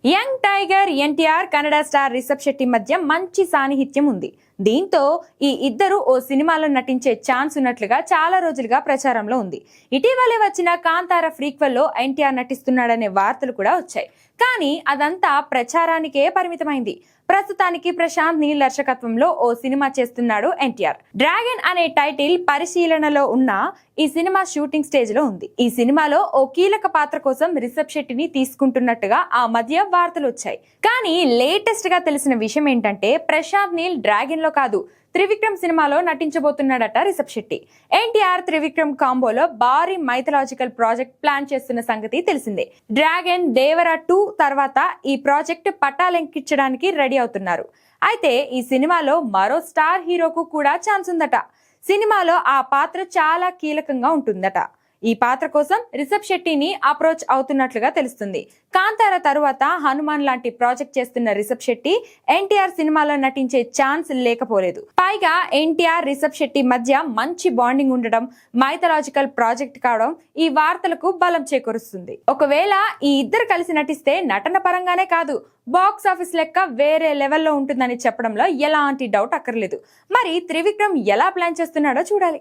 Young tiger NTR Kannada star Rishab Shetty మధ్య మంచి సాన్నిహిత్యం ఉంది. దీంతో ఈ ఇద్దరు ఓ సినిమాలో నటించే ఛాన్స్ ఉన్నట్లుగా చాలా రోజులుగా ప్రచారంలో ఉంది. ఇటీవలే వచ్చిన కాంతార ఫ్రీక్వెల్లో ఎన్టీఆర్ నటిస్తున్నాడనే వార్తలు కూడా వచ్చాయి. కానీ అదంతా ప్రచారానికే పరిమితమైంది. ప్రస్తుతానికి ప్రశాంత్ నీల్ దర్శకత్వంలో ఓ సినిమా చేస్తున్నాడు ఎన్టీఆర్. డ్రాగన్ అనే టైటిల్ పరిశీలనలో ఉన్న ఈ సినిమా షూటింగ్ స్టేజ్ లో ఉంది. ఈ సినిమాలో ఓ కీలక పాత్ర కోసం రిషబ్ శెట్టిని తీసుకుంటున్నట్టుగా ఆ మధ్య వార్తలు వచ్చాయి. కానీ లేటెస్ట్ గా తెలిసిన విషయం ఏంటంటే ప్రశాంత్ నీల్ డ్రాగన్ లో కాదు, త్రివిక్రమ్ సినిమాలో నటించబోతున్నాడట రిషబ్ శెట్టి. ఎన్టీఆర్ త్రివిక్రమ్ కాంబోలో భారీ మైథలాజికల్ ప్రాజెక్ట్ ప్లాన్ చేస్తున్న సంగతి తెలిసిందే. డ్రాగన్ దేవరా 2 తర్వాత ఈ ప్రాజెక్ట్ పట్టాలెక్కించడానికి రెడీ అవుతున్నారు. అయితే ఈ సినిమాలో మరో స్టార్ హీరోకు కూడా ఛాన్స్ ఉందట. సినిమాలో ఆ పాత్ర చాలా కీలకంగా ఉంటుందట. ఈ పాత్ర కోసం రిషబ్ శెట్టిని అప్రోచ్ అవుతున్నట్లుగా తెలుస్తుంది. కాంతార తరువాత హనుమాన్ లాంటి ప్రాజెక్ట్ చేస్తున్న రిషబ్ శెట్టి ఎన్టీఆర్ సినిమాలో నటించే ఛాన్స్ లేకపోలేదు. పైగా ఎన్టీఆర్ రిషబ్ శెట్టి మధ్య మంచి బాండింగ్ ఉండడం, మైథలాజికల్ ప్రాజెక్ట్ కావడం ఈ వార్తలకు బలం చేకూరుస్తుంది. ఒకవేళ ఈ ఇద్దరు కలిసి నటిస్తే నటన పరంగానే కాదు, బాక్స్ ఆఫీస్ లెక్క వేరే లెవెల్లో ఉంటుందని చెప్పడంలో ఎలాంటి డౌట్ అక్కర్లేదు. మరి త్రివిక్రమ్ ఎలా ప్లాన్ చేస్తున్నాడో చూడాలి.